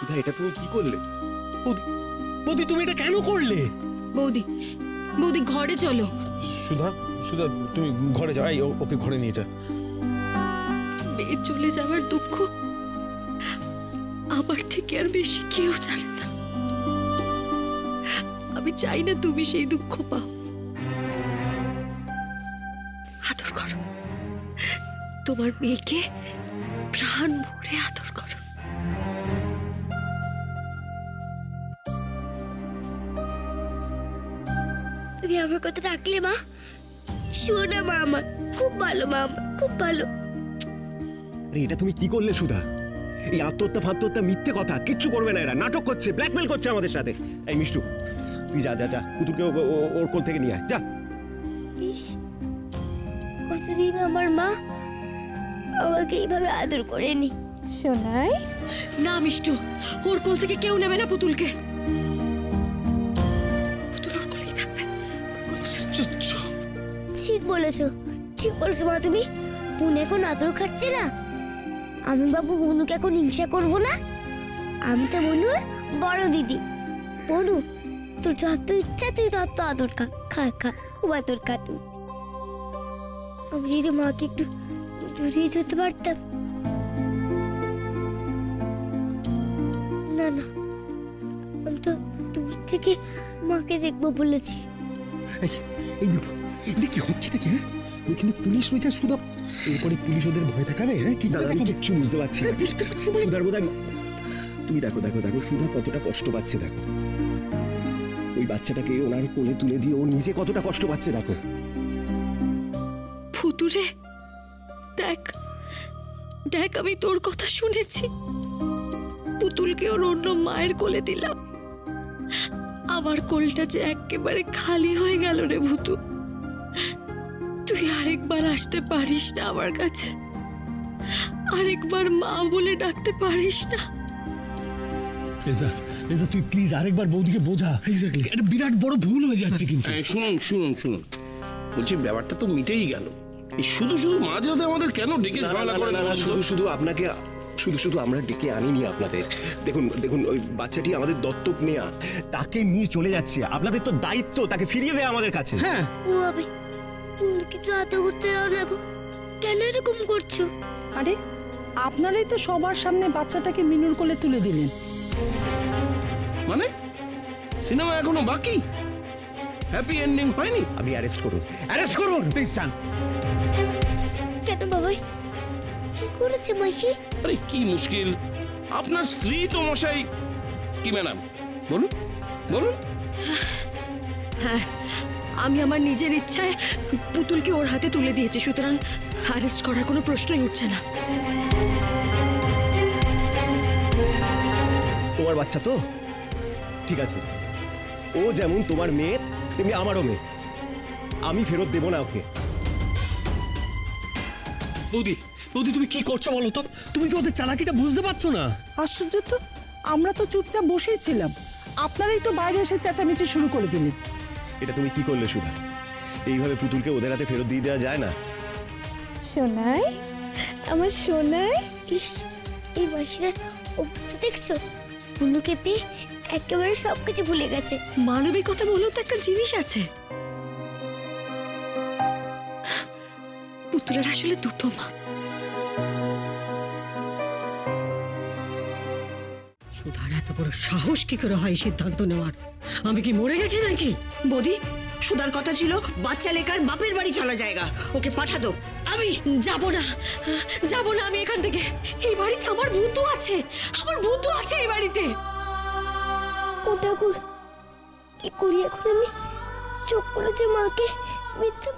সুধা, এটা তুমি কি করলে? বৌদি, বৌদি তুমি এটা কেন করলে? বৌদি, বৌদি ঘরে চলো। সুধা, সুধা তুমি ঘরে যাও, এই ওকে ঘরে নিয়ে যা। মেয়ে চলে যাওয়ার দুঃখ আমার থেকে আর বেশি কেউ জানে না। আমি চাই না তুমি সেই দুঃখ পাও। আদর করো তোমার মেয়েকে, প্রাণ ভরে আদর করো। তুমি আমার কথা রাখলে মা? শোনা মা, আমার খুব ভালো মা, আমার খুব ভালো। আরে এটা তুমি কি করলে সুধা? এই আত্মহত্যা ফাত্মহত্যা মিথ্যে কথা, কিচ্ছু করবে না এরা, নাটক করছে, ব্ল্যাকমেল করছে আমাদের সাথে। এই মিষ্টু, তুই যা যা যা, পুতুলকে ওর কোল থেকে নিয়ে আয়, যা। ইস, কতদিন আমার মা আমাকে এইভাবে আদর করেনি। সোনাই, না মিষ্টু, ওর কোল থেকে কেউ নেবে না পুতুলকে। পুতুল ওর কোলেই থাকবে। ঠিক বলেছো, ঠিক বলেছো মা তুমি। বোন এখন আদর খাচ্ছে না, আমি বাবু বনুকে এখন হিংসা করবো না। আমি তো বনুর বড় দিদি। বনু, তোর যত ইচ্ছা তুই তত আদর খা, খা খা, খুব আদর খা তুই। আমি যদি মাকে একটু জড়িয়ে ধরতে পারতাম। না না, আমি তো দূর থেকে মাকে দেখবো বলেছি। এই দেখো, এটা কি হচ্ছে নাকি? এখানে পুলিশ রয়েছে সুধা, এরপরে পুলিশ ওদের ভয় দেখাবে। হ্যাঁ, কি দাদা, আমি কিচ্ছু বুঝতে পারছি না। সুধার বোধ হয়, তুমি দেখো দেখো দেখো, সুধা কতটা কষ্ট পাচ্ছে দেখো। ওই বাচ্চাটাকে ওনার কোলে তুলে দিয়ে ও নিজে কতটা কষ্ট পাচ্ছে দেখো। ফুতুরে, দেখ দেখ, আমি তোর কথা শুনেছি। পুতুলকে ওর অন্য মায়ের কোলে দিলাম, আমার কোলটা যে একেবারে খালি হয়ে গেল রে ভুতু। তুই আরেকবার আসতে পারিস না আমার কাছে? আরেকবার মা বলে ডাকতে পারিস না? তুই প্লিজ আরেকবার বৌদিকে বোঝা। এক্স্যাক্টলি, এটা বিরাট বড় ভুল হয়ে যাচ্ছে কিন্তু। শুনুন শুনুন শুনুন, বলছি ব্যাপারটা তো মিটেই গেল। এই শুধু শুধু মাঝরাতে আমাদের কেন ডেকে ঝামেলা করে? শুধু শুধু আপনাকে, শুধু শুধু আমরা ডেকে আনিনি আপনাদের। দেখুন দেখুন, ওই বাচ্চাটি আমাদের দত্তক নেয়া, তাকে নিয়ে চলে যাচ্ছে। আপনাদের তো দায়িত্ব তাকে ফিরিয়ে দেয়া আমাদের কাছে। হ্যাঁ, ও আবে, তুমি কিছু আদর করতে দাও না গো, কেন এরকম করছো? আরে আপনারাই তো সবার সামনে বাচ্চাটাকে মিনুর কোলে তুলে দিলেন। মানে সিনেমা এখনো বাকি, হ্যাপি এন্ডিং হয়নি। আপনি অ্যারেস্ট করুন, অ্যারেস্ট করুন প্লিজ। চান কেন বাবাই, কি করেছে মাসি? আরে কি মুশকিল, আপনার স্ত্রী তো মশাই। কি ম্যাডাম, বলুন বলুন। হ্যাঁ, আমি আমার নিজের ইচ্ছায় পুতুলকে ওর হাতে তুলে দিয়েছি, সুতরাং অ্যারেস্ট করার কোনো প্রশ্নই উঠছে না। তোমার বাচ্চা তো ঠিক আছে, ও যেমন তোমার মেয়ে তেমনি আমারও মেয়ে। আমি ফেরত দেব না ওকে। বৌদি, বৌদি তুমি কি করছো বলো তো? তুমি কি ওদের চালাকিটা বুঝতে পারছো না? আশ্চর্য তো, আমরা তো চুপচাপ বসেই ছিলাম, আপনারাই তো বাইরে এসে চেঁচামেচি শুরু করে দিলেন। এটা তুমি কি করলে সুধা? এইভাবে পুতুলকে ওদের হাতে ফেরত দিয়ে দেওয়া যায় না। সোনাই, আমার সোনাই। ইস, এই মাসিটার অবস্থা দেখছো? বনুকে পেয়ে একেবারে সবকিছু ভুলে গেছে। মানবিকতা বলেও তো একটা জিনিস আছে। পুতুলের আসলে দুটো মা। সুধার এত বড় সাহস কি করে হয় সিদ্ধান্ত নেওয়ার? আমি কি মরে গেছি নাকি? বৌদি, সুধার কথা ছিল বাচ্চা লেখার বাপের বাড়ি চলা জায়গা, ওকে পাঠা দো। আমি যাব না, যাব না আমি এখান থেকে। এই বাড়িতে আমার ভূতু আছে, আমার ভূতু আছে এই বাড়িতে। ও ঠাকুর, কি করি এখন আমি? চোখ করেছে মাকে মিথ্যা